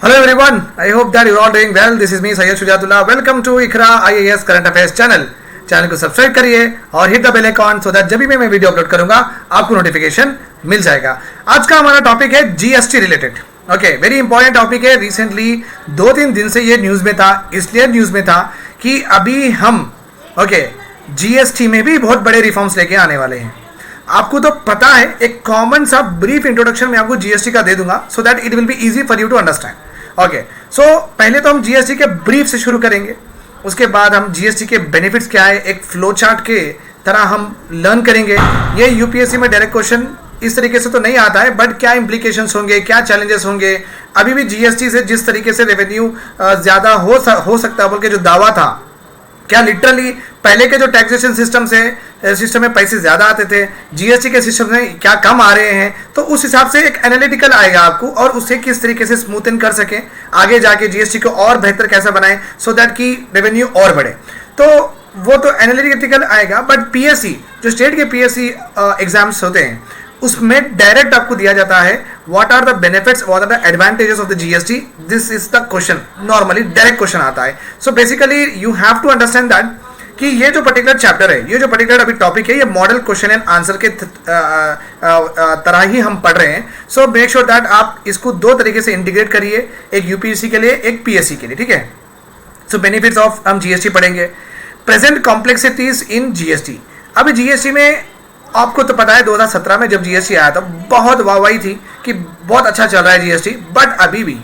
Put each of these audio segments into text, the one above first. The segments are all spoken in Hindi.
Hello everyone, I hope that you are all doing well. This is me Sayyid Shujatullah. Welcome to Iqra IAS Current Affairs channel को सब्सक्राइब करिए और hit the bell icon so that जब भी मैं वीडियो अपलोड करूंगा आपको नोटिफिकेशन मिल जाएगा। आज का हमारा टॉपिक है GST related. Okay, very important topic है। रिसेंटली 2-3 दिन से ये न्यूज़ में था, इसलिए न्यूज़ में था कि अभी हम जीएसटी में भी बहुत बड़े रिफॉर्म्स लेके आने वाले हैं। आपको तो पता है, एक कॉमन सा ब्रीफ इंट्रोडक्शन मैं आपको जीएसटी का दे दूंगा so that it will be easy for you to understand. Okay, so पहले तो हम जीएसटी के ब्रीफ से शुरू करेंगे, उसके बाद हम जीएसटी के बेनिफिट्स क्या है एक फ्लो चार्ट के तरह हम लर्न करेंगे। ये यूपीएससी में डायरेक्ट क्वेश्चन इस तरीके से तो नहीं आता है, बट क्या इंप्लीकेशंस होंगे, क्या चैलेंजेस होंगे, अभी भी जीएसटी से जिस तरीके से रेवेन्यू ज़्यादा हो सकता है बोल के जो दावा था, क्या लिटरली पहले के जो टैक्सेशन सिस्टम में पैसे ज़्यादा आते थे, जीएसटी के सिस्टम में क्या कम आ रहे हैं। तो उस हिसाब से एक एनालिटिकल आएगा आपको और उसे किस तरीके से स्मूथन कर सकें आगे जाके जीएसटी को और बेहतर कैसे बनाएं सो दैट कि रेवेन्यू और बढ़े। तो वो तो एनालिटिकल आएगा, बट पीएससी जो स्टेट के पीएससी एग्जाम्स होते हैं उसमें डायरेक्ट आपको दिया जाता है what are the benefits, what are the advantages of the GST. This is the question, normally direct question आता है। So basically you have to understand that कि ये जो पर्टिकुलर चैप्टर है, ये जो पर्टिकुलर अभी टॉपिक है, ये मॉडल क्वेश्चन एंड आंसर के तरह ही हम पढ़ रहे हैं। सो मेक श्योर दैट आप इसको दो तरीके से इंटीग्रेट करिए, एक यूपीएससी के लिए, एक पीएससी के लिए, ठीक है। सो बेनिफिट्स ऑफ हम जीएसटी पढ़ेंगे, प्रेजेंट कॉम्प्लेक्सिटीज इन जीएसटी। अभी जीएसटी में आपको तो पता है 2017 में जब जीएसटी आया था बहुत वाहवाही थी कि बहुत अच्छा चल रहा है जीएसटी, बट अभी भी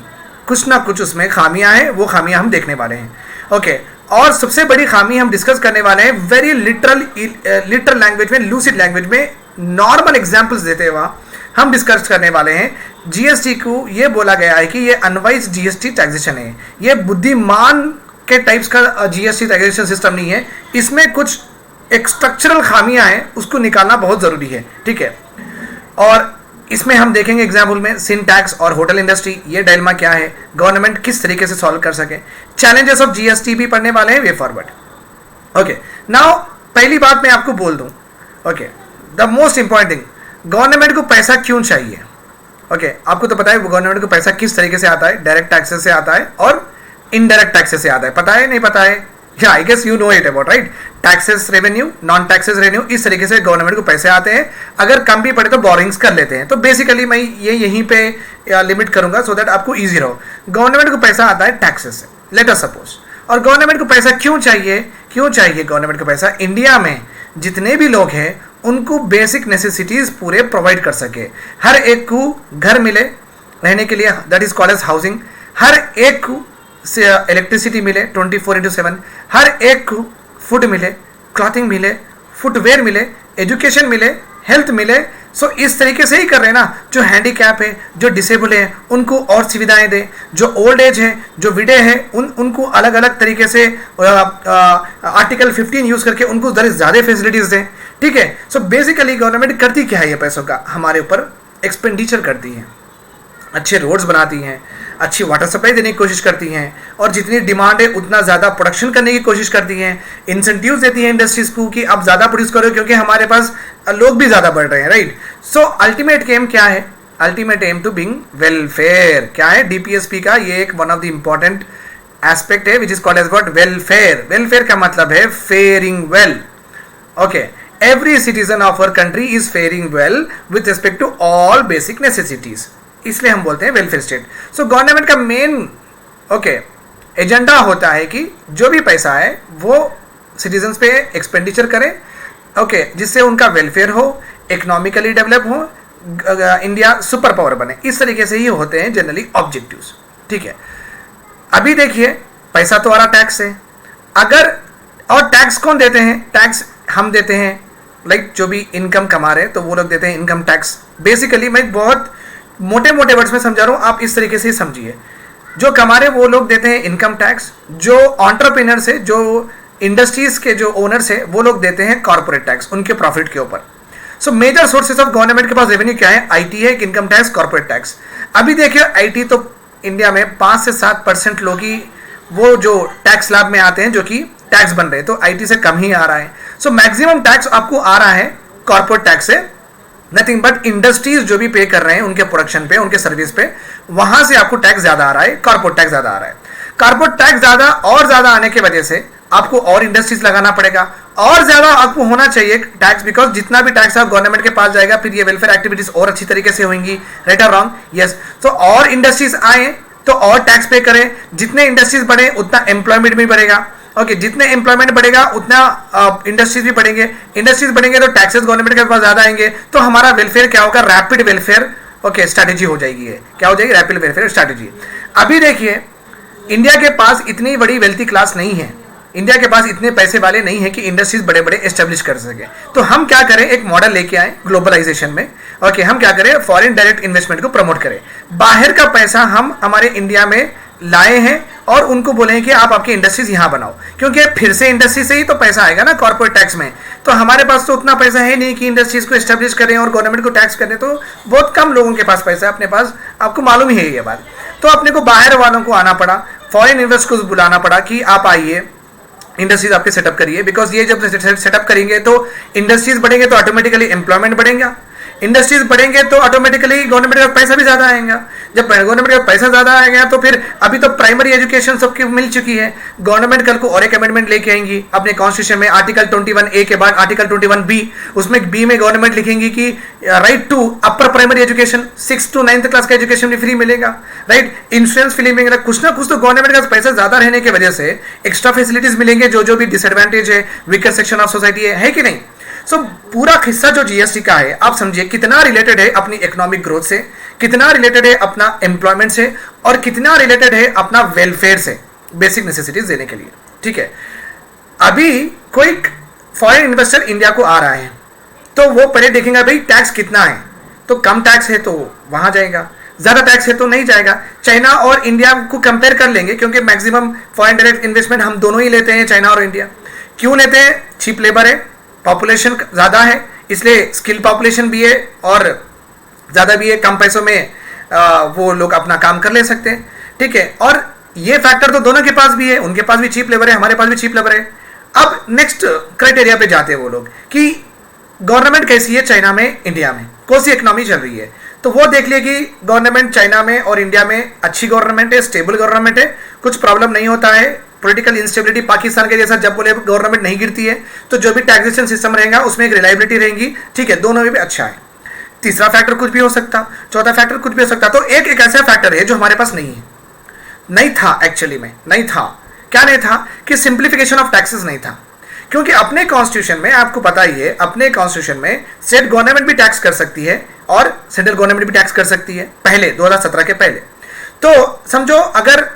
कुछ ना कुछ उसमें खामियां हैं, वो खामियां हम देखने वाले हैं। ओके, और सबसे बड़ी खामी हम डिस्कस करने वाले हैं वेरी लिटरल लैंग्वेज में, लूसिड लैंग्वेज में, नॉर्मल एग्जांपल्स देते हुए हम डिस्कस करने वाले हैं। जीएसटी को ये बोला गया है कि ये अनवाइज जीएसटी टैक्सेशन है, ये बुद्धिमान के टाइप्स का जीएसटी टैक्सेशन सिस्टम नहीं है, इसमें कुछ एक स्ट्रक्चरल खामियां हैं, उसको निकालना बहुत ज़रूरी है, ठीक है। और इसमें हम देखेंगे एग्जाम्पल में सिन टैक्स और होटल इंडस्ट्री, ये डायलेमा क्या है, गवर्नमेंट किस तरीके से सॉल्व कर सके, चैलेंजेस ऑफ जीएसटी भी पढ़ने वाले हैं वे फॉरवर्ड। ओके, नाउ पहली बात मैं आपको बोल दूं, okay, the most important thing, government को पैसा क्यों चाहिए। ओके, आपको तो पता है गवर्नमेंट को पैसा किस तरीके से आता है, डायरेक्ट टैक्सेस से आता है और इनडायरेक्ट टैक्सेस से आता है। पता है नहीं पता है? या I guess you know it about, right. Taxes revenue, non taxes revenue, इस तरीके से गवर्नमेंट को पैसे आते हैं। अगर कम भी पड़े तो बोरिंग्स कर लेते हैं। तो बेसिकली मैं ये यहीं पे लिमिट करूंगा सो दैट आपको इजी रहो। गवर्नमेंट को पैसा आता है टैक्सेस से, लेट अस सपोज। और गवर्नमेंट को पैसा क्यों चाहिए गवर्नमेंट को पैसा? इंडिया में जितने भी लोग हैं उनको बेसिक नेसेसिटीज पूरे प्रोवाइड कर सके, हर एक को घर मिले रहने के लिए, that is called as housing, हर एक को से इलेक्ट्रिसिटी मिले 24/7, हर एक को फूड मिले, क्लॉथिंग मिले, फुटवेयर मिले, एजुकेशन मिले, हेल्थ मिले। सो इस तरीके से ही कर रहे हैं ना। जो हैंडीकैप है, जो डिसेबल है, उनको और सुविधाएं दें, जो ओल्ड एज है, जो विडे है, उनको अलग अलग तरीके से आर्टिकल 15 यूज करके उनको ज़्यादा फैसिलिटीज दें, ठीक है। सो बेसिकली गवर्नमेंट करती क्या है, ये पैसों का हमारे ऊपर एक्सपेंडिचर करती है, अच्छे रोड्स बनाती हैं, अच्छी वाटर सप्लाई देने की कोशिश करती हैं, और जितनी डिमांड है उतना ज़्यादा प्रोडक्शन करने की कोशिश करती हैं, इंसेंटिव्स देती हैं इंडस्ट्रीज को कि आप ज़्यादा प्रोड्यूस करो क्योंकि हमारे पास लोग भी ज़्यादा बढ़ रहे हैं, राइट। सो अल्टीमेट एम क्या है? Ultimate aim to being welfare. क्या है? डीपीएसपी का ये एक one of the important aspect है which is called as what? Welfare. Welfare का मतलब है faring well. Okay, every citizen of our country is faring well with respect to all basic necessities, इसलिए हम बोलते हैं वेलफेयर स्टेट। सो गवर्नमेंट का मेन एजेंडा होता है कि जो भी पैसा है वो सिटीजन्स पे एक्सपेंडिचर करें, ओके, जिससे उनका वेलफेयर हो, इकोनॉमिकली डेवलप हो, इंडिया सुपर पावर बने। इस तरीके से ही होते हैं जनरली ऑब्जेक्टिव्स, ठीक है। अभी देखिए पैसा तो आ रहा टैक्स से, अगर और टैक्स कौन देते हैं? टैक्स हम देते हैं, लाइक जो भी इनकम कमा रहे हैं तो वो लोग देते हैं इनकम टैक्स। बेसिकली मैं बहुत मोटे वर्ड्स में समझा रहा हूँ, आप इस तरीके से ही समझिए। जो कमा रहे वो लोग देते हैं इनकम टैक्स, जो एंटरप्रेन्योर्स है, जो इंडस्ट्रीज के जो ओनर्स है वो लोग देते हैं कॉर्पोरेट टैक्स उनके प्रॉफिट के ऊपर। So major sources of government के पास रेवेन्यू क्या है? आईटी है, इनकम टैक्स, कॉर्पोरेट टैक्स। अभी देखिए आईटी तो इंडिया में 5 से 7% लोग ही वो जो टैक्स स्लैब में आते हैं जो कि टैक्स बन रहे हैं, तो आईटी से कम ही आ रहा है। सो मैक्सिमम टैक्स आपको आ रहा है कॉर्पोरेट टैक्स से, नथिंग बट इंडस्ट्रीज जो भी पे कर रहे हैं उनके प्रोडक्शन पे, उनके सर्विस पे, वहां से आपको टैक्स ज्यादा आ रहा है, कॉर्पोरेट टैक्स ज्यादा आ रहा है। कॉर्पोरेट टैक्स ज्यादा और ज्यादा आने की वजह से आपको और इंडस्ट्रीज लगाना पड़ेगा, और ज्यादा आपको होना चाहिए टैक्स, बिकॉज जितना भी टैक्स आप गवर्नमेंट के पास जाएगा फिर ये वेलफेयर एक्टिविटीज और अच्छी तरीके से होंगी। राइट और रॉन्ग? यस। तो और इंडस्ट्रीज आए तो और टैक्स पे करें, जितने इंडस्ट्रीज बढ़े उतना एम्प्लॉयमेंट भी बढ़ेगा। ओके, जितने एम्प्लॉयमेंट बढ़ेगा उतना इंडस्ट्रीज भी बढ़ेंगे, इंडस्ट्रीज बढ़ेंगे तो टैक्सेस गवर्नमेंट के पास ज्यादा आएंगे, तो हमारा वेलफेयर क्या होगा? रैपिड वेलफेयर स्ट्रैटेजी हो जाएगी। है क्या हो जाएगी? Rapid welfare strategy. अभी देखिए, इंडिया के पास इतनी बड़ी वेल्थी क्लास नहीं है, इंडिया के पास इतने पैसे वाले नहीं है कि इंडस्ट्रीज बड़े बड़े एस्टेब्लिश कर सके। तो हम क्या करें? एक मॉडल लेके आए ग्लोबलाइजेशन में। ओके, हम क्या करें? फॉरेन डायरेक्ट इन्वेस्टमेंट को प्रमोट करें। बाहर का पैसा हम हमारे इंडिया में लाए हैं और उनको बोले हैं कि आप आपकी इंडस्ट्रीज यहां बनाओ, क्योंकि फिर से इंडस्ट्री से ही तो पैसा आएगा ना कॉर्पोरेट टैक्स में। तो हमारे पास तो उतना पैसा है नहीं कि इंडस्ट्रीज को एस्टेब्लिश करें और गवर्नमेंट को टैक्स करें, तो बहुत कम लोगों के पास पैसा है अपने पास, आपको मालूम ही है ये बात। तो अपने को बाहर वालों को आना पड़ा, फॉरेन इन्वेस्ट को बुलाना पड़ा कि आप आइए, इंडस्ट्रीज आपके सेटअप करिए। बिकॉज ये जब सेटअप करेंगे तो इंडस्ट्रीज बढ़ेंगे तो ऑटोमेटिकली एम्प्लॉयमेंट बढ़ेगा, इंडस्ट्रीज बढ़ेंगे तो ऑटोमेटिकली गवर्नमेंट का पैसा भी ज्यादा आएगा। जब गवर्नमेंट का पैसा ज्यादा आएगा तो फिर अभी तो प्राइमरी एजुकेशन सबकी मिल चुकी है, गवर्नमेंट कल को और एक अमेंडमेंट लेके आएंगी अपने कॉन्स्टिट्यूशन में, आर्टिकल 21A के बाद आर्टिकल 21B, उसमें बी में गवर्नमेंट लिखेंगी कि right to upper primary education, 6 to 9th class का एजुकेशन भी फ्री मिलेगा। राइट, इंश्योरेंस फ्री मिलेगा। कुछ ना कुछ तो गवर्नमेंट का पैसा ज्यादा रहने की वजह से एक्स्ट्रा फैसिलिटीज मिलेंगे, जो भी डिसएडवांटेज है, वीकर सेक्शन ऑफ सोसाइटी है कि नहीं? सो पूरा हिस्सा जो जीएसटी का है, आप समझिए कितना रिलेटेड है अपनी इकोनॉमिक ग्रोथ से, कितना रिलेटेड है अपना एम्प्लॉयमेंट से, और कितना रिलेटेड है अपना वेलफेयर से, बेसिक नेसेसिटीज देने के लिए। ठीक है, अभी कोई फॉरेन इन्वेस्टर इंडिया को आ रहा है तो वो पहले देखेंगे भाई टैक्स कितना है, तो कम टैक्स है तो वहां जाएगा, ज्यादा टैक्स है तो नहीं जाएगा। चाइना और इंडिया को कंपेयर कर लेंगे, क्योंकि मैक्सिमम फॉरेन डायरेक्ट इन्वेस्टमेंट हम दोनों ही लेते हैं, चाइना और इंडिया। क्यों लेते हैं? चीप लेबर है, पॉपुलेशन ज्यादा है, इसलिए स्किल पॉपुलेशन भी है और ज्यादा भी है, कम पैसों में वो लोग अपना काम कर ले सकते हैं। ठीक है, और ये फैक्टर तो दोनों के पास भी है, उनके पास भी चीप लेबर है, हमारे पास भी चीप लेबर है। अब नेक्स्ट क्राइटेरिया पे जाते हैं वो लोग कि गवर्नमेंट कैसी है चाइना में, इंडिया में कौन सी इकोनॉमी चल रही है। तो वो देख लिया कि गवर्नमेंट चाइना में और इंडिया में अच्छी गवर्नमेंट है, स्टेबल गवर्नमेंट है, कुछ प्रॉब्लम नहीं होता है। पॉलिटिकल इंस्टेबिलिटी पाकिस्तान के जैसा जब बोले गवर्नमेंट नहीं गिरती है, तो जो भी टैक्सेशन सिस्टम रहेगा उसमें एक रिलायबिलिटी रहेगी। ठीक है, दोनों में भी अच्छा है। तीसरा फैक्टर कुछ भी हो सकता, चौथा फैक्टर कुछ भी हो सकता। तो एक ऐसा फैक्टर है जो हमारे पास नहीं है, नहीं था, एक्चुअली में नहीं था। क्या नहीं था? कि सिंप्लीफिकेशन ऑफ टैक्सेस नहीं था। क्योंकि अपने कॉन्स्टिट्यूशन में आपको पता ही है, अपने कॉन्स्टिट्यूशन में स्टेट गवर्नमेंट भी टैक्स कर सकती है और सेंट्रल गवर्नमेंट भी टैक्स कर सकती है, पहले 2017 के पहले। तो समझो अगर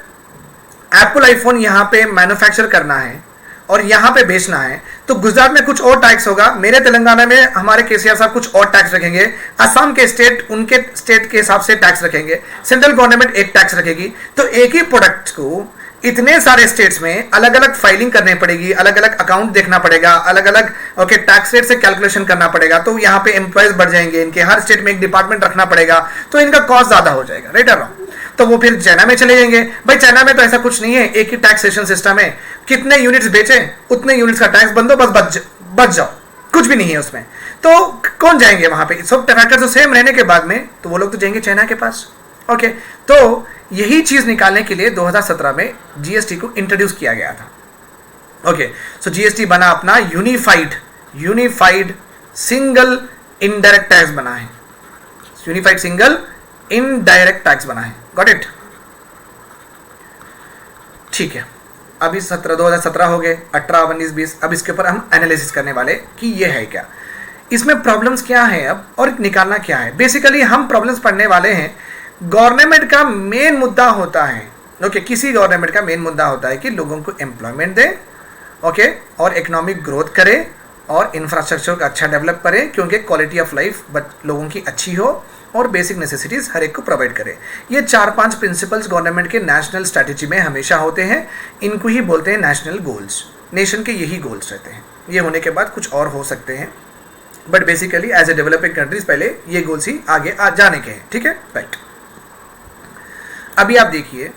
एप्पल आईफोन यहाँ पे मैन्युफैक्चर करना है और यहाँ पे बेचना है, तो गुजरात में कुछ और टैक्स होगा, मेरे तेलंगाना में हमारे केसीआर साहब कुछ और टैक्स रखेंगे, असम के स्टेट उनके स्टेट के हिसाब से टैक्स रखेंगे, सेंट्रल गवर्नमेंट एक टैक्स रखेगी। तो एक ही प्रोडक्ट को इतने सारे स्टेट्स में अलग अलग फाइलिंग करनी पड़ेगी, अलग अलग अकाउंट देखना पड़ेगा, अलग अलग टैक्स रेट से कैलकुलेशन करना पड़ेगा। तो यहाँ पे एम्प्लॉयज बढ़ जाएंगे, इनके हर स्टेट में एक डिपार्टमेंट रखना पड़ेगा, तो इनका कॉस्ट ज्यादा हो जाएगा। राइट और तो वो फिर चाइना में चले जाएंगे। भाई चाइना में तो ऐसा कुछ नहीं है, एक ही टैक्सेशन सिस्टम है, कितने यूनिट्स बेचे उतने यूनिट्स का टैक्स बंदो, बस बच जाओ, कुछ भी नहीं है उसमें। तो कौन जाएंगे वहां पे? सब फैक्टर तो सेम रहने के बाद में तो वो लोग तो जाएंगे चाइना के पास। ओके, तो यही चीज निकालने के लिए 2017 में जीएसटी को इंट्रोड्यूस किया गया था। ओके, सो जीएसटी बना अपना यूनिफाइड सिंगल इनडायरेक्ट टैक्स बना है, यूनिफाइड सिंगल इनडायरेक्ट टैक्स बना है। Got it? ठीक है, अभी 2017 हो गए, 18, 19, 20। अब इसके ऊपर हम एनालिसिस करने वाले कि ये है क्या, इसमें प्रॉब्लम्स क्या है अब और निकालना क्या है। बेसिकली हम प्रॉब्लम्स पढ़ने वाले हैं। गवर्नमेंट का मेन मुद्दा होता है, ओके, किसी गवर्नमेंट का मेन मुद्दा होता है कि लोगों को एम्प्लॉयमेंट दे, ओके, और इकोनॉमिक ग्रोथ करे और इंफ्रास्ट्रक्चर का अच्छा डेवलप करे, क्योंकि क्वालिटी ऑफ लाइफ लोगों की अच्छी हो और बेसिक नेसेसिटीज हर एक को प्रोवाइड करे। ये 4-5 प्रिंसिपल्स गवर्नमेंट के नेशनल स्ट्रैटेजी में हमेशा होते हैं। इनको ही बोलते हैं नेशनल गोल्स। नेशन के यही गोल्स रहते हैं। ये होने के बाद कुछ और हो सकते हैं, but basically as a developing countries पहले ये गोल्स ही आगे जाने के हैं। ठीक है, राइट। अभी आप देखिए,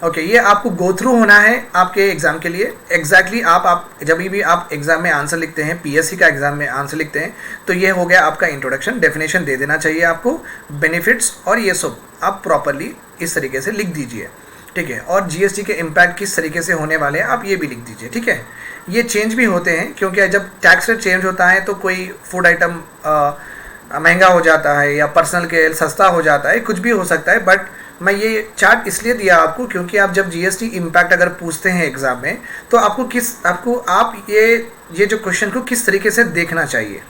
ओके, ये आपको गो थ्रू होना है आपके एग्जाम के लिए। एग्जैक्टली आप जब भी आप एग्जाम में आंसर लिखते हैं, पीएससी का एग्जाम में आंसर लिखते हैं, तो ये हो गया आपका इंट्रोडक्शन। डेफिनेशन दे देना चाहिए आपको, बेनिफिट्स और ये सब आप प्रॉपरली इस तरीके से लिख दीजिए, ठीक है। और जीएसटी के इम्पैक्ट किस तरीके से होने वाले हैं आप ये भी लिख दीजिए, ठीक है। ये चेंज भी होते हैं क्योंकि जब टैक्स रेट चेंज होता है तो कोई फूड आइटम महंगा हो जाता है या पर्सनल के सस्ता हो जाता है, कुछ भी हो सकता है। बट मैं ये चार्ट इसलिए दिया आपको क्योंकि आप जब जीएसटी इम्पैक्ट अगर पूछते हैं एग्ज़ाम में तो आप ये जो क्वेश्चन को किस तरीके से देखना चाहिए,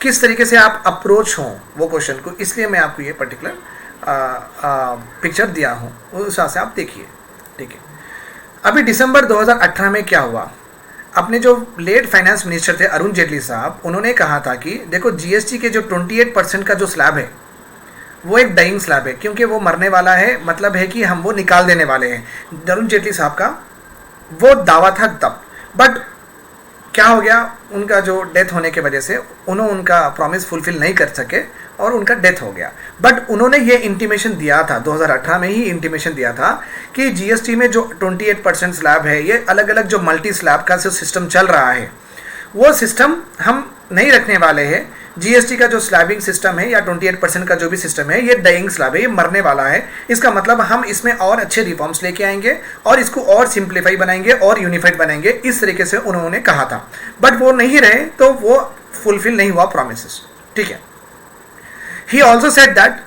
किस तरीके से आप अप्रोच हों वो क्वेश्चन को, इसलिए मैं आपको ये पर्टिकुलर पिक्चर दिया हूँ, उस हिसाब से आप देखिए, ठीक है। अभी दिसंबर 2018 में क्या हुआ, अपने जो लेट फाइनेंस मिनिस्टर थे अरुण जेटली साहब, उन्होंने कहा था कि देखो जीएसटी के जो 28% का जो स्लैब है वो एक डाइंग स्लैब है, क्योंकि वो मरने वाला है, मतलब है कि हम वो निकाल देने वाले हैं। अरुण जेटली साहब का वो दावा था तब, बट क्या हो गया, उनका जो डेथ होने की वजह से उन्होंने उनका प्रॉमिस फुलफिल नहीं कर सके और उनका डेथ हो गया। बट उन्होंने ये इंटीमेशन दिया था, 2018 में ही इंटीमेशन दिया था कि जीएसटी में जो 28% स्लैब है, ये अलग अलग जो मल्टी स्लैब का जो सिस्टम चल रहा है वो सिस्टम हम नहीं रखने वाले हैं। जीएसटी का जो स्लैबिंग सिस्टम है या 28% का जो भी सिस्टम है, ये डाइंग स्लैब है, ये मरने वाला है। इसका मतलब हम इसमें और अच्छे रिफॉर्म्स लेके आएंगे और इसको और सिंप्लीफाई बनाएंगे और यूनिफाइड बनाएंगे, इस तरीके से उन्होंने कहा था। बट वो नहीं रहे तो वो फुलफिल नहीं हुआ प्रॉमिसेस, ठीक है। ही ऑल्सो सेड दैट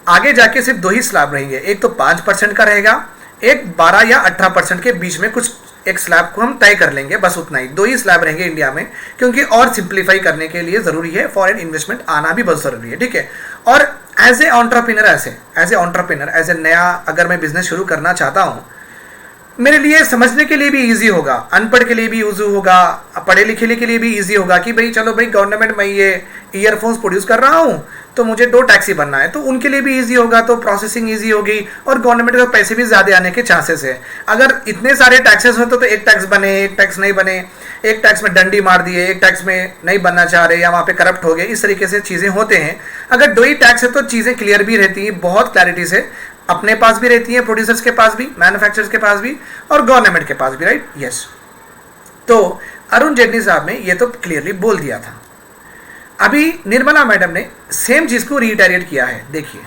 आगे जाके सिर्फ 2 ही स्लैब रहेंगे, एक तो 5% का रहेगा, एक 12 या 18% के बीच में कुछ एक स्लैब को हम तय कर लेंगे, बस उतना ही। 2 ही स्लैब रहेंगे इंडिया में, क्योंकि और सिंप्लीफाई करने के लिए ज़रूरी है, फॉरेन इन्वेस्टमेंट आना भी बहुत ज़रूरी है, ठीक है। और as a entrepreneur, as a नया अगर मैं बिजनेस शुरू करना चाहता हूँ, मेरे लिए समझने के लिए भी इजी होगा, अनपढ़ के लिए भी ईजी होगा, पढ़े लिखे के लिए भी इजी होगा कि भाई चलो भाई गवर्नमेंट में ये ईयरफोन्स प्रोड्यूस कर रहा हूँ तो मुझे 2 टैक्सी बनना है, तो उनके लिए भी इजी होगा, तो प्रोसेसिंग इजी होगी और गवर्नमेंट के पैसे भी ज़्यादा आने के चांसेस है। अगर इतने सारे टैक्सेस होते तो एक टैक्स बने, एक टैक्स नहीं बने, एक टैक्स में डंडी मार दिए, एक टैक्स में नहीं बनना चाह रहे या वहाँ पे करप्ट हो गए, इस तरीके से चीज़ें होते हैं। अगर 2 ही टैक्स है तो चीज़ें क्लियर भी रहती हैं, बहुत क्लैरिटी से, अपने पास भी रहती है, प्रोड्यूसर्स के पास भी, मैन्युफैक्चरर्स के पास भी और गवर्नमेंट के पास भी, राइट, यस। तो अरुण जेटली साहब ने ये तो क्लियरली बोल दिया था। अभी निर्मला मैडम ने सेम चीज़ को रीइटरेट किया है। देखिए,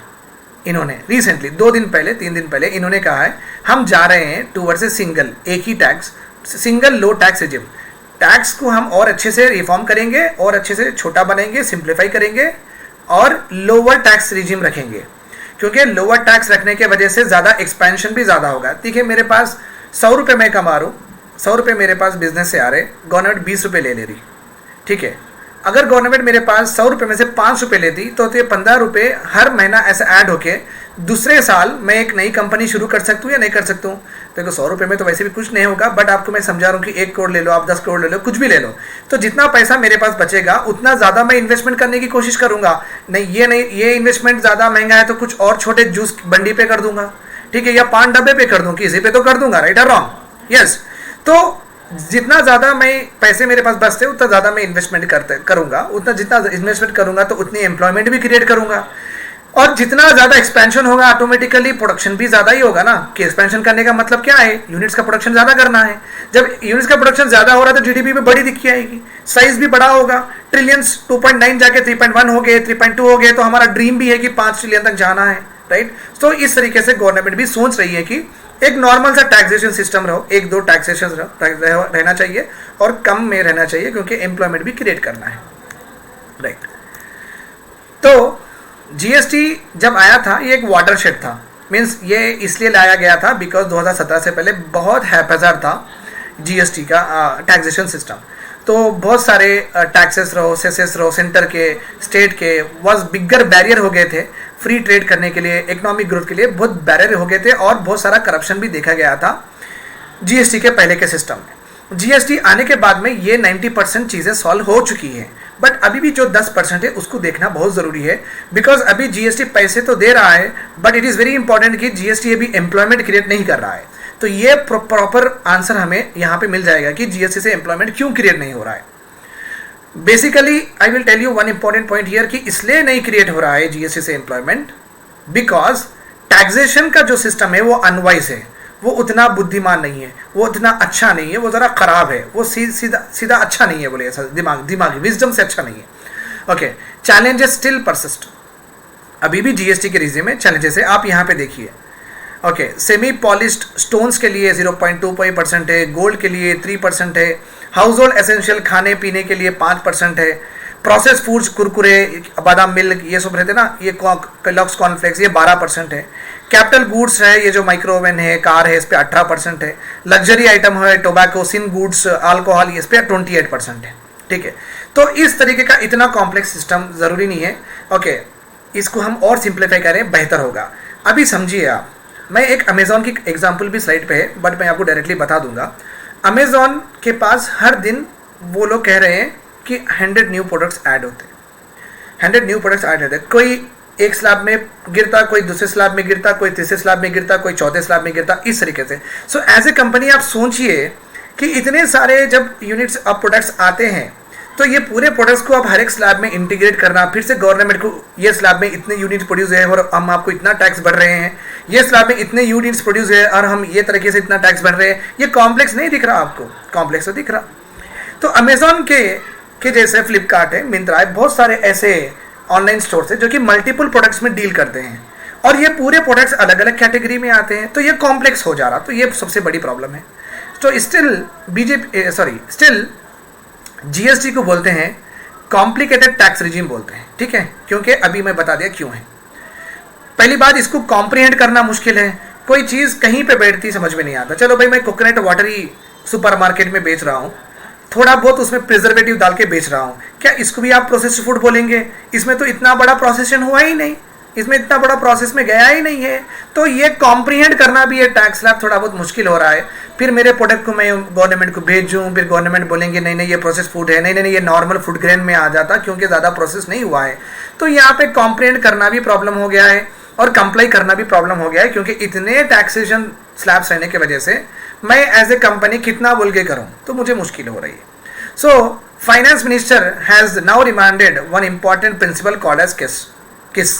इन्होंने रिसेंटली 2 दिन पहले 3 दिन पहले इन्होंने कहा है हम जा रहे हैं टूवर्ड्स ए सिंगल, एक ही tax, single low tax regime. Tax को हम और अच्छे से रिफॉर्म करेंगे और अच्छे से छोटा बनाएंगे, सिंप्लीफाई करेंगे और लोअर टैक्स रिजिम रखेंगे, क्योंकि लोअर टैक्स रखने के वजह से ज़्यादा एक्सपेंशन भी ज़्यादा होगा। देखिए, मेरे पास 100 रुपये मैं कमा रहा हूँ, 100 रुपये मेरे पास बिजनेस से आ रहे, गवर्नमेंट 20 रुपये ले रही, ठीक है। अगर गवर्नमेंट मेरे पास 100 रुपये में से 5 रुपये लेती तो ये 15 रुपये हर महीना ऐसा ऐड होके दूसरे साल मैं एक नई कंपनी शुरू कर सकता हूँ या नहीं कर सकता हूँ। देखो 100 रुपये में तो वैसे भी कुछ नहीं होगा, बट आपको मैं समझा रहा हूँ कि 1 करोड़ ले लो, आप 10 करोड़ ले लो, कुछ भी ले लो, तो जितना पैसा मेरे पास बचेगा उतना ज़्यादा मैं इन्वेस्टमेंट करने की कोशिश करूँगा। नहीं, ये इन्वेस्टमेंट ज़्यादा महंगा है तो कुछ और छोटे जूस बंडी पे कर दूंगा, ठीक है, या 5 डब्बे पे कर दूँ, किसी पे तो कर दूंगा, राइट और रॉन्ग, यस। तो जितना ज़्यादा मैं पैसे मेरे पास बचते उतना ज़्यादा मैं इन्वेस्टमेंट करूँगा, उतना जितना इन्वेस्टमेंट करूँगा तो उतनी एम्प्लॉयमेंट भी क्रिएट करूँगा, और जितना ज़्यादा एक्सपेंशन होगा ऑटोमेटिकली प्रोडक्शन भी ज़्यादा ही होगा ना। कि एक्सपेंशन करने का मतलब क्या है, यूनिट्स का प्रोडक्शन ज़्यादा करना है। जब यूनिट्स का प्रोडक्शन ज़्यादा हो रहा है तो जीडीपी में बड़ी दिखी आएगी, साइज भी बड़ा होगा, ट्रिलियंस 2.9 जाके 3.1 हो गए, 3.2 हो गए, तो हमारा ड्रीम भी है कि 5 ट्रिलियन तक जाना है, राइट। तो इस तरीके से गवर्नमेंट भी सोच रही है कि एक नॉर्मल सा टैक्सेशन सिस्टम रहो, 1-2 टैक्सेशन रहना चाहिए और कम में रहना चाहिए, क्योंकि एम्प्लॉयमेंट भी क्रिएट करना है, राइट। तो जीएसटी जब आया था ये एक वाटरशेड था, मीन्स ये इसलिए लाया गया था बिकॉज 2017 से पहले बहुत हैपेजार्ड था जीएसटी का टैक्सेशन सिस्टम। तो बहुत सारे टैक्सेस रहो, सेसेस रहो, सेंटर के, स्टेट के, वॉज बिगर बैरियर हो गए थे फ्री ट्रेड करने के लिए, इकोनॉमिक ग्रोथ के लिए बहुत बैरियर हो गए थे, और बहुत सारा करप्शन भी देखा गया था जीएसटी के पहले के सिस्टम में। जीएसटी आने के बाद में ये 90% चीज़ें सॉल्व हो चुकी हैं, बट अभी भी जो 10% है उसको देखना बहुत ज़रूरी है, बिकॉज अभी जीएसटी पैसे तो दे रहा है, but it is very important कि जीएसटी अभी एम्प्लॉयमेंट क्रिएट नहीं कर रहा है। तो ये प्रॉपर आंसर हमें यहाँ पे मिल जाएगा कि जीएसटी से एम्प्लॉयमेंट क्यों क्रिएट नहीं हो रहा है। Basically I will tell you one important point here कि इसलिए नहीं क्रिएट हो रहा है जीएसटी से एम्प्लॉयमेंट, बिकॉज टैक्सेशन का जो सिस्टम है वो अनवाइज है, वो उतना बुद्धिमान नहीं है, वो उतना अच्छा नहीं है, वो ज़रा ख़राब है, वो सीधा सीधा अच्छा नहीं है, बोले ऐसा दिमागी विजडम से अच्छा नहीं है। ओके, चैलेंजेस स्टिल परसिस्ट, अभी भी जीएसटी के रिजीम में चैलेंजेस है, आप यहाँ पे देखिए। ओके, सेमी पॉलिश्ड स्टोन्स के लिए 0.25% है, गोल्ड के लिए 3% है, हाउस होल्ड एसेंशियल खाने पीने के लिए 5% है, प्रोसेस फूड्स कुरकुरे बादाम मिल्क ये सब रहते ना, ये केलॉग्स कॉर्नफ्लेक्स ये 12% है, कैपिटल गुड्स है, ये जो माइक्रोवेव है, कार है, इस पर 18% है, लग्जरी आइटम है, टोबैको सिन गुड्स अल्कोहल इस पर 28% है। ठीक है, तो इस तरीके का इतना कॉम्प्लेक्स सिस्टम ज़रूरी नहीं है। ओके, इसको हम और सिंप्लीफाई करें बेहतर होगा। अभी समझिए आप, मैं एक अमेज़ॉन की एग्जांपल भी स्लाइड पे है, बट मैं आपको डायरेक्टली बता दूंगा। अमेज़ॉन के पास हर दिन वो लोग कह रहे हैं कि 100 न्यू प्रोडक्ट्स ऐड होते हैं, 100 न्यू प्रोडक्ट्स ऐड होते हैं। कोई एक स्लैब में गिरता, कोई दूसरे स्लैब में गिरता, कोई तीसरे स्लैब में गिरता, कोई चौथे स्लैब में गिरता, इस तरीके से। सो एज ए कंपनी आप सोचिए कि इतने सारे जब यूनिट्स ऑफ प्रोडक्ट्स आते हैं, तो ये पूरे प्रोडक्ट्स को आप हर एक स्लैब में इंटीग्रेट करना, फिर से गवर्नमेंट को ये स्लैब में इतने यूनिट्स प्रोड्यूस है और हम आपको इतना टैक्स भर रहे हैं, ये स्लैब में इतने यूनिट्स प्रोड्यूस है और हम ये तरीके से इतना टैक्स भर रहे हैं। ये कॉम्प्लेक्स नहीं दिख रहा आपको? कॉम्प्लेक्स तो दिख रहा। तो अमेज़ॉन के जैसे फ्लिपकार्ट है, मिंत्रा है, बहुत सारे ऐसे ऑनलाइन स्टोर्स है जो कि मल्टीपल प्रोडक्ट्स में डील करते हैं और ये पूरे प्रोडक्ट्स अलग अलग कैटेगरी में आते हैं, तो ये कॉम्प्लेक्स हो जा रहा। तो ये सबसे बड़ी प्रॉब्लम है। तो स्टिल जीएसटी को बोलते हैं कॉम्प्लिकेटेड टैक्स रिजीम बोलते हैं। ठीक है, क्योंकि अभी मैं बता दिया क्यों है। पहली बात, इसको कॉम्प्रिहेंड करना मुश्किल है, कोई चीज़ कहीं पे बैठती समझ में नहीं आता। चलो भाई, मैं कोकोनट वाटर ही सुपरमार्केट में बेच रहा हूँ, थोड़ा बहुत उसमें प्रिजर्वेटिव डाल के बेच रहा हूँ, क्या इसको भी आप प्रोसेस्ड फूड बोलेंगे? इसमें तो इतना बड़ा प्रोसेसन हुआ ही नहीं, इसमें इतना बड़ा प्रोसेस में गया ही नहीं है। तो ये कॉम्प्रिहेंड करना भी ये टैक्स स्लैब थोड़ा बहुत मुश्किल हो रहा है। फिर मेरे प्रोडक्ट को मैं गवर्नमेंट को भेजूँ, फिर गवर्नमेंट बोलेंगे नहीं नहीं ये प्रोसेस फूड है, नहीं नहीं ये नॉर्मल फूड ग्रेन में आ जाता क्योंकि ज़्यादा प्रोसेस नहीं हुआ है। तो यहाँ पे कॉम्प्रिहेंड करना भी प्रॉब्लम हो गया है और कंप्लाई करना भी प्रॉब्लम हो गया है, क्योंकि इतने टैक्सेशन स्लैब्स रहने की वजह से मैं एज ए कंपनी कितना बोल के करूँ, तो मुझे मुश्किल हो रही है। So, Finance Minister has now reminded one important principle called as KISS.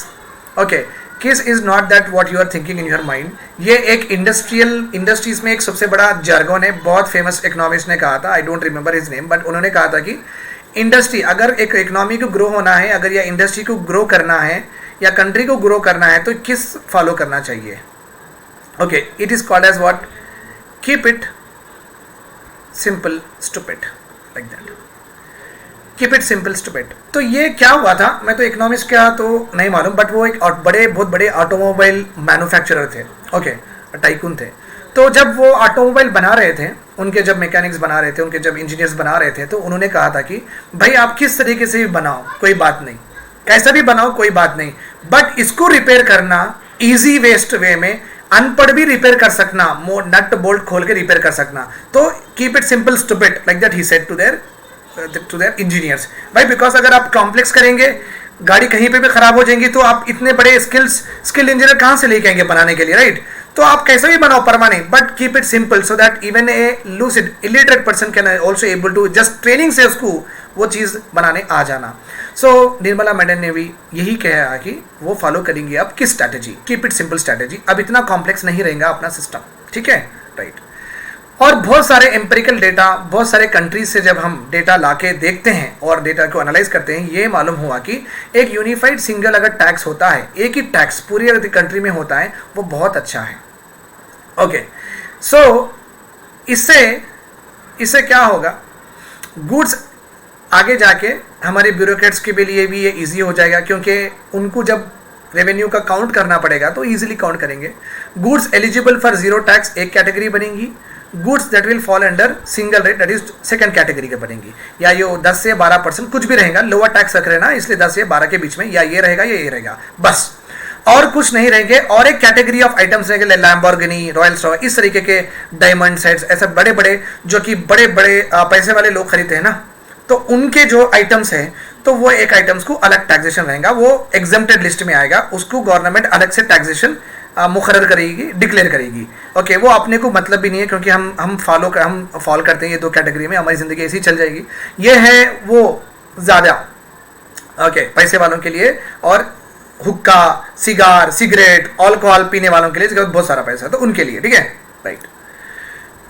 Okay, KISS is not that what you are thinking in your mind. ये एक इंडस्ट्रीज में एक सबसे बड़ा jargon है, बहुत फेमस इकोनॉमिस्ट ने कहा था, I don't remember his name, but उन्होंने कहा था कि इंडस्ट्री अगर एक इकोनॉमी को ग्रो होना है, अगर या इंडस्ट्री को ग्रो करना है या कंट्री को ग्रो करना है, तो किस फॉलो करना चाहिए? Okay, it is called as what? Keep it simple stupid, like that. Keep it simple stupid. तो ये क्या हुआ था, मैं तो इकोनॉमिक्स का तो नहीं मालूम, बट वो एक बहुत बड़े ऑटोमोबाइल मैन्युफैक्चरर थे। ओके, टाइकून थे। तो जब वो ऑटोमोबाइल बना रहे थे, उनके जब मैकेनिक्स बना रहे थे, उनके जब इंजीनियर्स बना रहे थे, तो उन्होंने कहा था कि भाई आप किस तरीके से भी बनाओ कोई बात नहीं, कैसा भी बनाओ कोई बात नहीं, बट इसको रिपेयर करना ईजी वेस्ट वे में, अनपढ़ भी रिपेयर कर सकना, नट बोल्ट खोल के रिपेयर कर सकना। तो keep it simple stupid, like that he said to their engineers. भाई बिकॉज अगर आप कॉम्प्लेक्स करेंगे, गाड़ी कहीं पे भी खराब हो जाएंगी, तो आप इतने बड़े स्किल इंजीनियर कहाँ से लेके आएंगे बनाने के लिए, राइट? तो आप कैसे भी बनाओ permanent, but keep it simple so that even a lucid illiterate person can also able to just training से उसको वो चीज़ बनाने आ जाना। सो निर्मला मैडम ने भी यही कहा कि वो फॉलो करेंगे अब किस strategy, keep it simple strategy. अब इतना कॉम्प्लेक्स नहीं रहेगा अपना सिस्टम, ठीक है, राइट। और बहुत सारे एम्पेरिकल डेटा, बहुत सारे कंट्रीज से जब हम डेटा लाके देखते हैं और डेटा को एनालाइज करते हैं, ये मालूम हुआ कि एक यूनिफाइड सिंगल अगर टैक्स होता है, एक ही टैक्स पूरी अगर कंट्री में होता है, वो बहुत अच्छा है। ओके, सो इससे क्या होगा, गुड्स आगे जाके हमारे ब्यूरोक्रेट्स के लिए भी ये इजी हो जाएगा, क्योंकि उनको जब रेवेन्यू का काउंट करना पड़ेगा तो इजीली काउंट करेंगे। Goods eligible for zero tax एक कैटेगरी बनेगी, goods that will fall under single rate that is second category के बनेगी, या ये 10 से 12% कुछ भी रहेगा, लोअर टैक्स रख रहे ना, इसलिए 10 से 12 के बीच में या ये रहेगा या ये रहेगा, बस और कुछ नहीं रहेंगे। और एक कैटेगरी ऑफ आइटम्स रहेंगे, लैम्बोर्गिनी, रॉयल्स रॉय, इस तरीके के डायमंड सेट्स, ऐसे बड़े बड़े जो कि बड़े बड़े पैसे वाले लोग खरीदते हैं ना, तो उनके जो आइटम्स हैं, तो वो एक आइटम्स को अलग टैक्सेशन रहेगा, वो एग्जम्प्टेड लिस्ट में आएगा, उसको गवर्नमेंट अलग से टैक्सेशन मुकर्रर करेगी, डिक्लेयर करेगी। ओके, वो अपने को मतलब भी नहीं है, क्योंकि हम फॉल करते हैं ये दो कैटेगरी में, हमारी ज़िंदगी ऐसी चल जाएगी। ये है वो ज़्यादा ओके पैसे वालों के लिए, और हुक्का, सिगार, सिगरेट, अल्कोहल पीने वालों के लिए बहुत सारा पैसा है, तो उनके लिए, ठीक है। Right.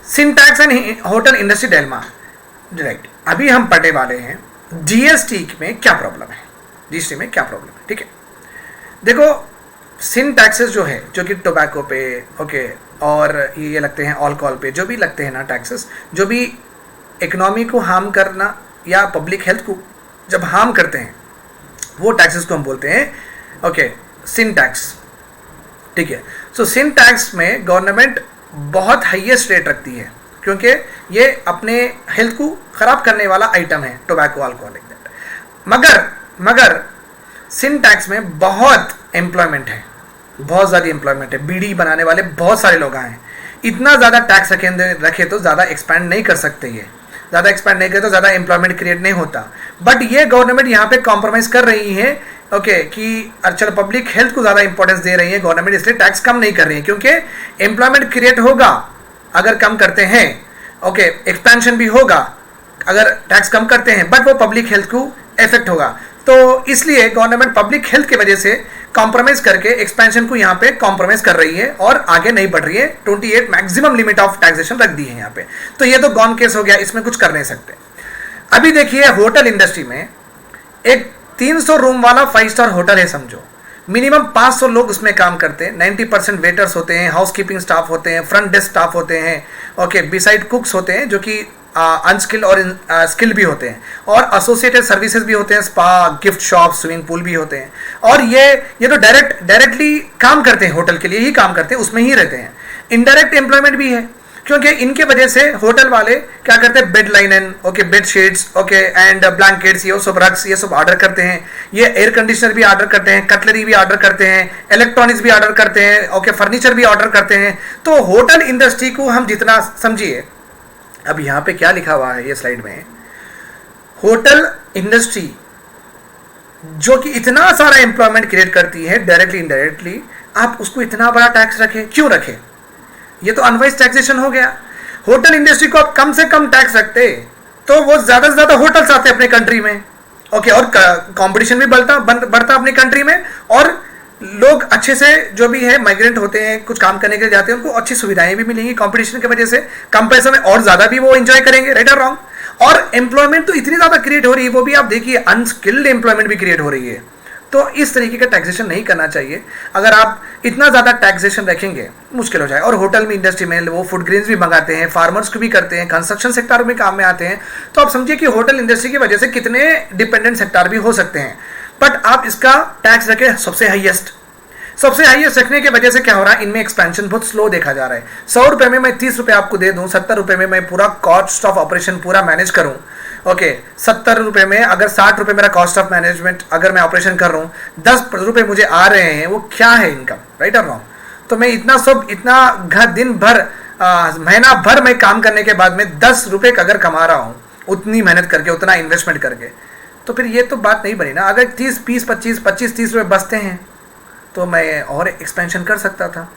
Syntax and hotel industry dilemma, right. अभी हम पढ़ने वाले हैं जीएसटी में क्या प्रॉब्लम है, जीएसटी में क्या प्रॉब्लम है, ठीक है। देखो सिन टैक्सेस जो है, जो कि टोबैको पे, ओके, और ये लगते हैं अल्कोहल पे, जो भी लगते हैं ना टैक्सेस, जो भी इकोनॉमी को हार्म करना या पब्लिक हेल्थ को जब हार्म करते हैं, वो टैक्सेस को हम बोलते हैं, ओके, सिन टैक्स, ठीक है। सो सिन टैक्स में गवर्नमेंट बहुत हाईएस्ट रेट रखती है, क्योंकि ये अपने हेल्थ को ख़राब करने वाला आइटम है, टोबैको, अल्कोहल, लाइक दैट। मगर सिन टैक्स में बहुत एम्प्लॉयमेंट है, बहुत ज़्यादा एम्प्लॉयमेंट है, बीड़ी बनाने वाले बहुत सारे लोग हैं। इतना ज़्यादा टैक्स रखे तो ज़्यादा एक्सपैंड नहीं कर सकते, ये ज़्यादा एक्सपैंड नहीं करे तो ज़्यादा एम्प्लॉयमेंट क्रिएट नहीं होता। बट ये गवर्नमेंट यहाँ पे कॉम्प्रोमाइज़ कर रही है, ओके, कि चलो पब्लिक हेल्थ को ज़्यादा इंपॉर्टेंस दे रही है गवर्नमेंट, इसलिए टैक्स कम नहीं कर रही है, क्योंकि एम्प्लॉयमेंट क्रिएट होगा अगर कम करते हैं, ओके, एक्सपेंशन भी होगा अगर टैक्स कम करते हैं, बट वो पब्लिक हेल्थ को इफेक्ट होगा। तो इसलिए गवर्नमेंट पब्लिक हेल्थ की वजह से कॉम्प्रोमाइज करके एक्सपेंशन को यहाँ पे कॉम्प्रोमाइज कर रही है और आगे नहीं बढ़ रही है। 28 मैक्सिमम लिमिट ऑफ टैक्सेशन रख दी है यहाँ पे, तो ये तो गॉन केस हो गया, इसमें कुछ कर नहीं सकते। अभी देखिए होटल इंडस्ट्री में एक 300 रूम वाला 5 स्टार होटल है समझो, मिनिमम 500 लोग उसमें काम करते हैं, 90% वेटर्स होते हैं, हाउसकीपिंग स्टाफ होते हैं, फ्रंट डेस्क स्टाफ होते हैं, ओके, बिसाइड कुक्स होते हैं जो कि अनस्किल्ड और स्किल्ड भी होते हैं, और एसोसिएटेड सर्विसेज भी होते हैं, spa, gift shop, swimming pool भी होते हैं। और ये तो डायरेक्टली काम करते हैं, होटल के लिए ही काम करते हैं, उसमें ही रहते हैं। इनडायरेक्ट एम्प्लॉयमेंट भी है, क्योंकि इनके वजह से होटल वाले क्या करते हैं, bed लाइनन, okay, bed sheets, okay, and blankets, ये सब रग्स, ये सब ऑर्डर करते हैं। ये एयर कंडीशनर भी ऑर्डर करते हैं, कटलरी भी ऑर्डर करते हैं, इलेक्ट्रॉनिक्स भी ऑर्डर करते हैं, ओके, फर्नीचर भी ऑर्डर करते हैं। तो होटल इंडस्ट्री को हम जितना समझिए, अब यहाँ पे क्या लिखा हुआ है ये स्लाइड में, होटल इंडस्ट्री जो कि इतना सारा एम्प्लॉयमेंट क्रिएट करती है डायरेक्टली इनडायरेक्टली, आप उसको इतना बड़ा टैक्स रखें, क्यों रखें? ये तो अनवाइज टैक्सेशन हो गया। होटल इंडस्ट्री को आप कम से कम टैक्स रखते तो वो ज्यादा से ज्यादा होटल्स आते अपने कंट्री में, ओके, और कंपटीशन भी बढ़ता अपनी कंट्री में, और लोग अच्छे से जो भी है माइग्रेंट होते हैं, कुछ काम करने के लिए जाते हैं, उनको अच्छी सुविधाएं भी मिलेंगी कंपटीशन की वजह से, कम पैसे में और ज्यादा भी वो एंजॉय करेंगे, राइट और रॉन्ग। और एम्प्लॉयमेंट तो इतनी ज्यादा क्रिएट हो रही है, वो भी आप देखिए अनस्किल्ड एम्प्लॉयमेंट भी क्रिएट हो रही है। तो इस तरीके का टैक्सेशन नहीं करना चाहिए। अगर आप इतना ज़्यादा टैक्सेशन रखेंगे मुश्किल हो जाए। और होटल में, इंडस्ट्री में वो फूड ग्रेन्स भी मंगाते हैं, फार्मर्स को भी करते हैं, कंस्ट्रक्शन सेक्टर में काम में आते हैं। तो आप समझिए कि होटल इंडस्ट्री की वजह से कितने डिपेंडेंट सेक्टर भी हो सकते हैं। बट आप इसका टैक्स रखें सबसे हाईएस्ट रखने की वजह से क्या हो रहा है, इनमें एक्सपेंशन बहुत स्लो देखा जा रहा है। 100 रुपये में मैं 30 रुपये आपको दे दूं, 70 रुपये में मैं पूरा कॉस्ट ऑफ ऑपरेशन पूरा मैनेज करूं, ओके, 70 रुपये में अगर 60 रुपये मेरा कॉस्ट ऑफ मैनेजमेंट अगर मैं ऑपरेशन कर रहा हूँ, 10 रुपये मुझे आ रहे हैं, वो क्या है इनकम, राइट और रॉन्ग। तो मैं इतना दिन भर महीना भर मैं काम करने के बाद में 10 रुपये अगर कमा रहा हूँ, उतनी मेहनत करके, उतना इन्वेस्टमेंट करके, तो फिर ये तो बात नहीं बनी ना। अगर 25-30 रुपये बचते हैं तो मैं और एक्सपेंशन कर सकता था,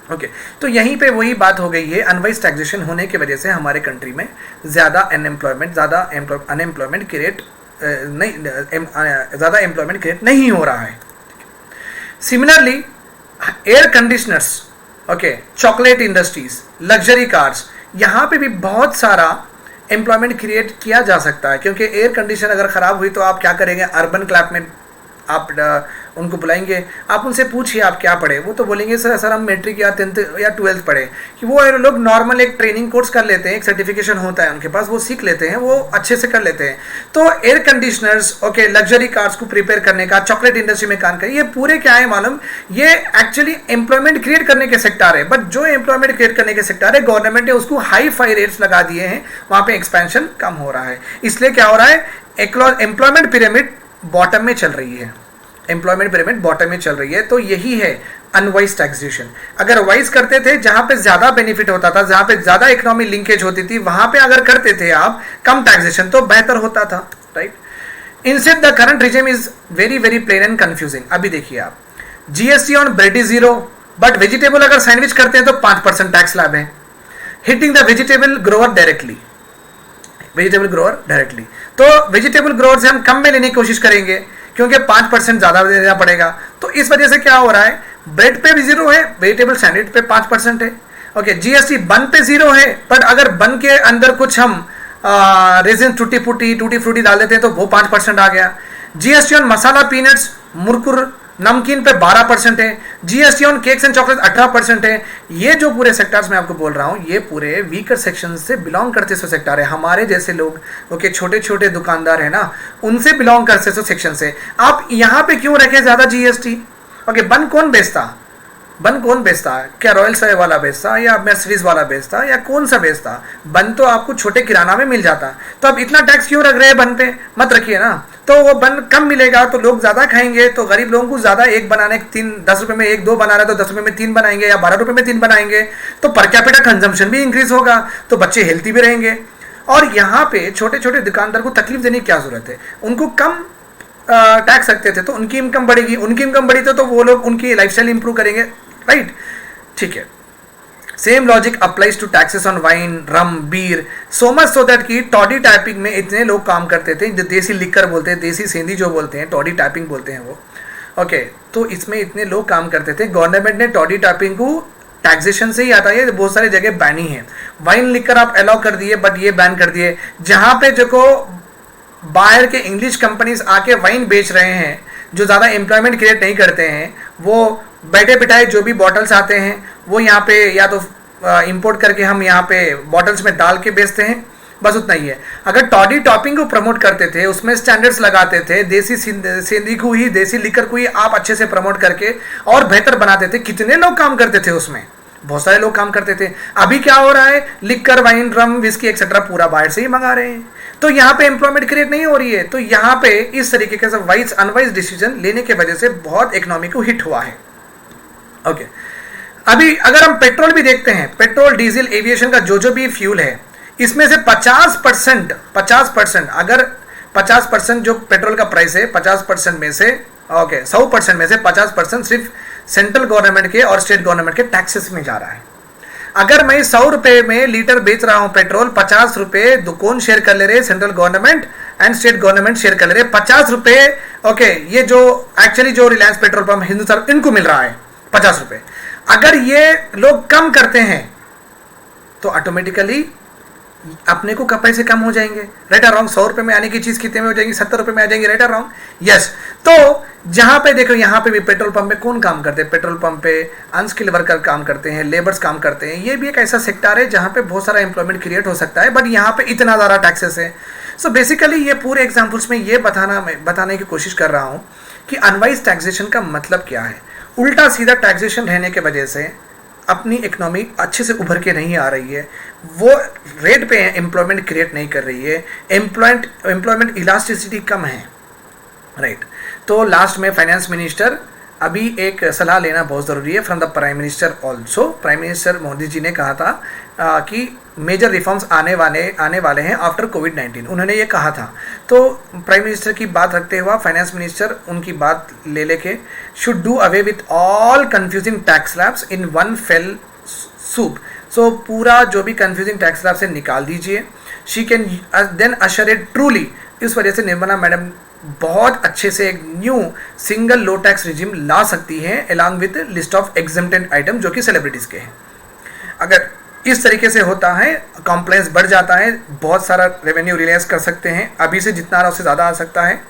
ओके। तो यहीं पे वही बात हो गई है, अनवाइज टैक्सेशन होने की वजह से हमारे कंट्री में ज़्यादा अनएम्प्लॉयमेंट क्रिएट नहीं हो रहा है। Similarly air conditioners, okay, chocolate industries, luxury cars, यहाँ पे भी बहुत सारा एम्प्लॉयमेंट क्रिएट किया जा सकता है। क्योंकि एयर कंडीशन अगर ख़राब हुई तो आप क्या करेंगे, अर्बन क्लैप में आप उनको बुलाएंगे, आप उनसे पूछिए आप क्या पढ़े, वो तो बोलेंगे सर हम मैट्रिक या 10th या 12th पढ़े। कि वो लोग नॉर्मल एक ट्रेनिंग कोर्स कर लेते हैं, एक सर्टिफिकेशन होता है उनके पास, वो सीख लेते हैं, वो अच्छे से कर लेते हैं। तो air conditioners, okay, luxury cars को प्रिपेयर करने का, चॉकलेट इंडस्ट्री में काम करें, ये पूरे क्या है मालूम, ये एक्चुअली एम्प्लॉयमेंट क्रिएट करने के सेक्टर है। बट जो एम्प्लॉयमेंट क्रिएट करने के सेक्टर है, गवर्नमेंट ने उसको हाई फाई रेट्स लगा दिए हैं, वहाँ पे एक्सपेंशन कम हो रहा है। इसलिए क्या हो रहा है, एम्प्लॉयमेंट पिरामिड बॉटम में चल रही है, एम्प्लॉयमेंट पिरामिड बॉटम में चल रही है। तो यही है अनवाइज टैक्सेशन। अगर वाइज करते थे, जहां पे ज्यादा बेनिफिट होता था, जहां पे ज्यादा इकोनॉमी लिंकेज होती थी, वहां पे अगर करते थे आप कम टैक्सेशन, तो बेहतर होता था, right. Instead the current regime is very very plain and confusing. अभी देखिए आप, GST on bread is 0, but vegetable अगर सैंडविच करते हैं तो 5% टैक्स स्लैब है, hitting the vegetable grower directly. तो वेजिटेबल ग्रोअर से हम कम में लेने की कोशिश करेंगे, क्योंकि 5% ज़्यादा देना पड़ेगा। तो इस वजह से क्या हो रहा है, ब्रेड पे भी 0 है, वेजिटेबल सैंडविच पे 5% है। ओके, जीएसटी बन पे 0 है, बट अगर बन के अंदर कुछ हम रेजिन टूटी फ्रूटी डाल देते हैं तो वो 5% आ गया। जीएसटी ऑन मसाला, पीनट्स, मुरकुर, नमकीन पे 12% है। GST on cakes and chocolate 18% है। ये जो पूरे सेक्टर्स मैं आपको बोल रहा हूँ, ये पूरे वीकर सेक्शन से बिलोंग करते सो सेक्टर है। हमारे जैसे लोग, ओके, छोटे छोटे दुकानदार है ना, उनसे बिलोंग करते सो सेक्शन से। आप यहाँ पे क्यों रखे ज्यादा जीएसटी? ओके, बन कौन बेचता? क्या रॉयल साय वाला बेचता या मर्सिडीज वाला बेचता या कौन सा बेचता? बन तो आपको छोटे किराना में मिल जाता। तो अब इतना टैक्स क्यों रख रहे हैं बन पे? मत रखिए ना। तो वो बन कम मिलेगा तो लोग ज्यादा खाएंगे, तो गरीब लोगों को ज्यादा एक बनाने 10 रुपए में 1-2 बना रहे तो 10 रुपए में 3 बनाएंगे या 12 रुपए में 3 बनाएंगे, तो पर कैपिटा कंजम्पशन भी इंक्रीज होगा, तो बच्चे हेल्थी भी रहेंगे। और यहाँ पे छोटे छोटे दुकानदार को तकलीफ देने की क्या जरूरत है? उनको कम टैक्स रखते थे तो उनकी इनकम बढ़ेगी, उनकी इनकम बढ़ी तो वो लोग उनकी लाइफस्टाइल इंप्रूव करेंगे, राइट? ठीक है। Same logic applies to taxes on wine, rum, beer, so much so that कि टॉडी टाइपिंग में इतने लोग काम करते थे, जो देसी लिकर बोलते हैं, देसी सेंधी जो बोलते हैं, टॉडी टाइपिंग बोलते हैं वो, ओके। तो इसमें इतने लोग काम करते थे, गवर्नमेंट ने टॉडी टाइपिंग को टैक्सेशन से ही आता है, बहुत सारी जगह बैन ही है। वाइन लिकर आप अलाउ कर दिए, बट ये बैन कर दिए। जहां पे जो बाहर के इंग्लिश कंपनीज आके वाइन बेच रहे हैं, जो ज़्यादा एम्प्लॉयमेंट क्रिएट नहीं करते हैं, वो बैठे बिठाए जो भी बॉटल्स आते हैं वो यहाँ पे या तो इंपोर्ट करके हम यहाँ पे बॉटल्स में डाल के बेचते हैं, बस उतना ही है। अगर टॉडी टॉपिंग को प्रमोट करते थे, उसमें स्टैंडर्ड्स लगाते थे, देसी सेंधी को ही, देसी लिकर को ही आप अच्छे से प्रमोट करके और बेहतर बनाते थे, कितने लोग काम करते थे उसमें? बहुत सारे लोग काम करते थे। अभी क्या हो रहा है? लिकर, वाइन, रम, विस्की एक्सेट्रा पूरा बाहर से ही मंगा रहे हैं, तो यहाँ पे एम्प्लॉयमेंट क्रिएट नहीं हो रही है। तो यहाँ पे इस तरीके के वाइज अनवाइज डिसीजन लेने की वजह से बहुत इकोनॉमी को हिट हुआ है, ओके। अभी अगर हम पेट्रोल भी देखते हैं, पेट्रोल, डीजल, एविएशन का जो भी फ्यूल है, इसमें से 50%, अगर 50% जो पेट्रोल का प्राइस है, 50% में से, ओके, 100% में से 50% सिर्फ सेंट्रल गवर्नमेंट के और स्टेट गवर्नमेंट के टैक्सेस में जा रहा है। अगर मैं 100 रुपए में लीटर बेच रहा हूं पेट्रोल, 50 रुपए कौन शेयर कर ले रहे? Central government and state government share कर ले रहे। 50 रुपए, ओके, ये जो एक्चुअली जो रिलायंस पेट्रोल पंप, हिंदुस्तान, इनको मिल रहा है 50 रुपए। अगर ये लोग कम करते हैं तो ऑटोमेटिकली अपने को पैसे कम हो जाएंगे, राइट और रॉन्ग? 100 रुपए में आने की चीज कितने में हो जाएगी? 70 रुपए में आ जाएंगे, राइट और रॉन्ग? यस। तो जहां पे देखो, यहाँ पे भी पेट्रोल पंप पे कौन काम करते हैं? पेट्रोल पंप पे अनस्किल्ड वर्कर काम करते हैं, लेबर्स काम करते हैं। ये भी एक ऐसा सेक्टर है जहां पे बहुत सारा एम्प्लॉयमेंट क्रिएट हो सकता है, बट यहाँ पे इतना ज़्यादा टैक्सेस है। सो बेसिकली ये पूरे एग्जाम्पल्स में ये बताने की कोशिश कर रहा हूँ कि अनवाइज टैक्सेशन का मतलब क्या है। उल्टा सीधा टैक्सेशन रहने के वजह से अपनी इकोनॉमी अच्छे से उभर के नहीं आ रही है, वो रेट पे एम्प्लॉयमेंट क्रिएट नहीं कर रही है, एम्प्लॉयमेंट इलास्टिसिटी कम है, राइट। तो लास्ट में फाइनेंस मिनिस्टर, अभी एक सलाह लेना बहुत ज़रूरी है from the prime minister also. Prime minister Modi ji ने कहा था कि मेजर रिफॉर्म्स आने वाले हैं आफ्टर कोविड-19, उन्होंने ये कहा था। तो प्राइम मिनिस्टर की बात रखते हुआ फाइनेंस मिनिस्टर उनकी बात लेके should do away with all confusing tax slabs in one fell swoop. So पूरा जो भी कंफ्यूजिंग टैक्स स्लैब से निकाल दीजिए। She can then usher it truly. इस वजह से निर्मला मैडम बहुत अच्छे से एक new single low tax regime ला सकती है along with list of exempted item जो कि सेलिब्रिटीज़ के हैं। अगर इस तरीके से होता है, कॉम्प्लायंस बढ़ जाता है, बहुत सारा रेवेन्यू रियलाइज कर सकते हैं। अभी से जितना आ रहा है उससे ज़्यादा आ सकता है।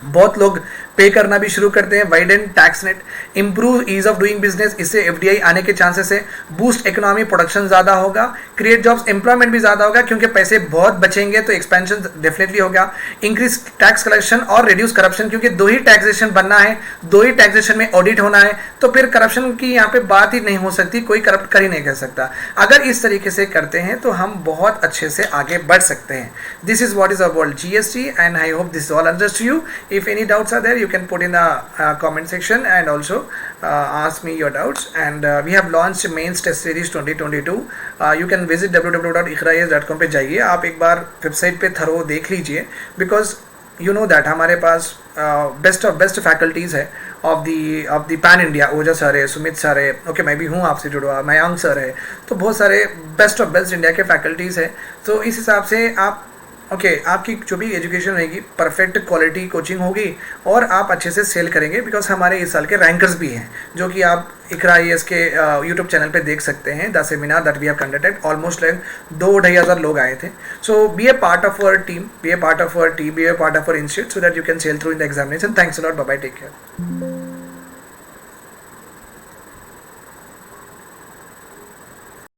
बहुत लोग पे करना भी शुरू करते हैं। Widen tax net, improve ease of doing business, इससे एफडीआई आने के चांसेस है। बूस्ट इकोनॉमी, प्रोडक्शन ज़्यादा होगा, क्रिएट जॉब्स, एम्प्लॉयमेंट भी ज़्यादा होगा क्योंकि पैसे बहुत बचेंगे तो एक्सपेंशन डेफिनेटली होगा। इंक्रीज टैक्स कलेक्शन और रिड्यूस करप्शन, क्योंकि दो ही टैक्सेशन बनना है, दो ही टैक्सेशन में ऑडिट होना है, तो फिर करप्शन की यहाँ पे बात ही नहीं हो सकती, कोई करप्ट कर ही नहीं कर सकता। अगर इस तरीके से करते हैं तो हम बहुत अच्छे से आगे बढ़ सकते हैं। This is what is about GST and I hope this all understood you. If any doubts are there, you can put in the comment section and also ask me your doubts. And we have launched mains test series 2022. You can visit www.ikhraes.com पे जाइए, आप एक बार वेबसाइट पे थरो देख लीजिए, बिकॉज यू नो दैट हमारे पास बेस्ट ऑफ बेस्ट फैकल्टीज़ है ऑफ द पैन इंडिया। ओजा सर है, सुमित सर है, ओके, मैं भी हूँ आपसे जुड़ा, मयांक सर है, तो बहुत सारे बेस्ट ऑफ बेस्ट इंडिया के फैकल्टीज़ है। तो इस हिसाब से आप ओके आपकी जो भी एजुकेशन रहेगी परफेक्ट क्वालिटी कोचिंग होगी और आप अच्छे से सेल करेंगे, बिकॉज हमारे इस साल के रैंकर्स भी हैं जो कि आप इकरा IAS के यूट्यूब चैनल पे देख सकते हैं। The seminar that we have conducted almost like 2-2,500 लोग आए थे। So be a part of our team, be a part of our institute so that you can sail through in the examination. Thanks a lot, bye bye, take care.